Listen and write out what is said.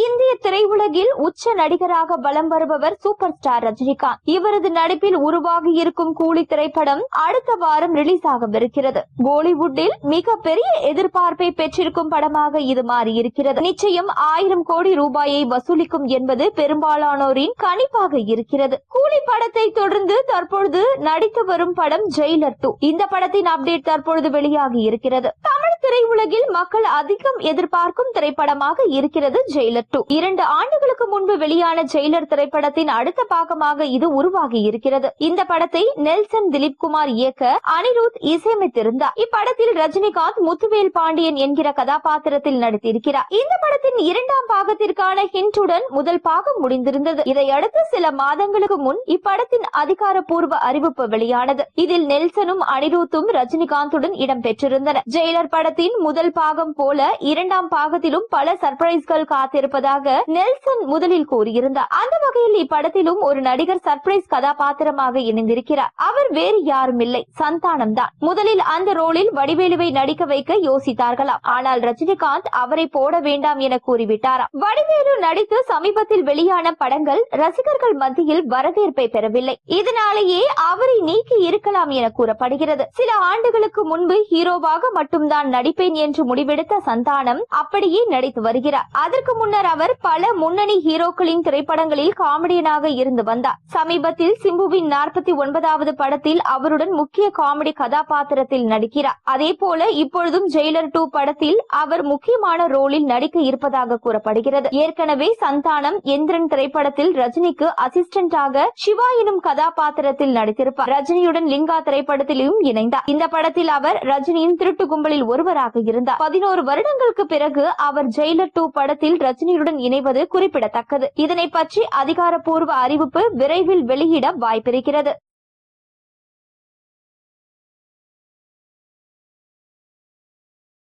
இந்திய திரையுலகில் உச்ச நடிகராக வலம் வருபவர் சூப்பர் ஸ்டார் ரஜினிகாந்த். இவரது நடிப்பில் உருவாகி இருக்கும் கூலி திரைப்படம் அடுத்த வாரம் ரிலீஸ் ஆகவிருக்கிறது. பாலிவுட்டில் மிக பெரிய எதிர்பார்ப்பை பெற்றிருக்கும் படமாக இது மாறியிருக்கிறது. நிச்சயம் 1000 கோடி ரூபாயை வசூலிக்கும் என்பது பெரும்பாலானோரின் கணிப்பாக இருக்கிறது. கூலி படத்தை தொடர்ந்து தற்பொழுது நடித்து வரும் படம் ஜெயிலர் 2. இந்த படத்தின் அப்டேட் தற்பொழுது வெளியாகி இருக்கிறது. தமிழ் திரையுலகில் மக்கள் அதிகம் எதிர்பார்க்கும் திரைப்படமாக இருக்கிறது ஜெயிலர் 2. 2 ஆண்டுகளுக்கு முன்பு வெளியான ஜெயிலர் திரைப்படத்தின் அடுத்த பாகமாக இது உருவாகி இருக்கிறது. இந்த படத்தை நெல்சன் திலீப் குமார் இயக்க அனிருத் இசையமைத்திருந்தார். இப்படத்தில் ரஜினிகாந்த் முத்துவேல் பாண்டியன் என்கிற கதாபாத்திரத்தில் நடித்திருக்கிறார். இந்த படத்தின் 2ஆம் பாகத்திற்கான ஹிண்டுடன் முதல் பாகம் முடிந்திருந்தது. இதையடுத்து சில மாதங்களுக்கு முன் இப்படத்தின் அதிகாரப்பூர்வ அறிவிப்பு வெளியானது. இதில் நெல்சனும் அனிருத்தும் ரஜினிகாந்துடன் இடம்பெற்றிருந்தனர். ஜெயிலர் படத்தின் முதல் பாகம் போல 2ஆம் பாகத்திலும் பல சர்ப்ரைஸ்கள் காத்திருப்பதாக நெல்சன் முதலில் கூறியிருந்தார். அந்த வகையில் இப்படத்திலும் ஒரு நடிகர் சர்ப்ரைஸ் கதாபாத்திரமாக இணைந்திருக்கிறார். அவர் வேறு யாரும் இல்லை, சந்தானம் தான். முதலில் அந்த ரோலில் வடிவேலுவை நடிக்க வைக்க யோசித்தார்களாம். ஆனால் ரஜினிகாந்த் அவரை போட வேண்டாம் என கூறிவிட்டாராம். வடிவேலு நடித்து சமீபத்தில் வெளியான படங்கள் ரசிகர்கள் மத்தியில் வரவேற்பை பெறவில்லை. இதனாலேயே அவரை நீக்கி இருக்கலாம் என கூறப்படுகிறது. சில ஆண்டுகளுக்கு முன்பு ஹீரோவாக மட்டும்தான் நடிப்பேன் என்று முடிவெடுத்த சந்தானம் அப்படியே நடித்து வருகிறார். அதற்கு முன்னர் அவர் பல முன்னணி ஹீரோக்களின் திரைப்படங்களில் காமெடியனாக இருந்து வந்தார். சமீபத்தில் சிம்புவின் 49வது படத்தில் அவருடன் முக்கிய காமெடி கதாபாத்திரத்தில் நடிக்கிறார். அதே போல இப்பொழுதும் ஜெயிலர் 2 படத்தில் அவர் முக்கியமான ரோலில் நடிக்க இருப்பதாக கூறப்படுகிறது. ஏற்கனவே சந்தானம் எந்திரன் திரைப்படத்தில் ரஜினிக்கு அசிஸ்டன்டாக சிவா எனும் கதாபாத்திரத்தில் நடித்திருப்பார். ரஜினியுடன் லிங்கா திரைப்படத்திலும் இணைந்தார். இந்த படத்தில் அவர் ரஜினியின் திருட்டு கும்பலில் ஒருவராக இருந்தார். 11 வருடங்களுக்கு பிறகு அவர் ஜெயிலர் 2 படத்தில் ரஜினியுடன் இணைவது குறிப்பிடத்தக்கது. இதனை பற்றி அதிகாரப்பூர்வ அறிவிப்பு விரைவில் வெளியிட வாய்ப்பிருக்கிறது.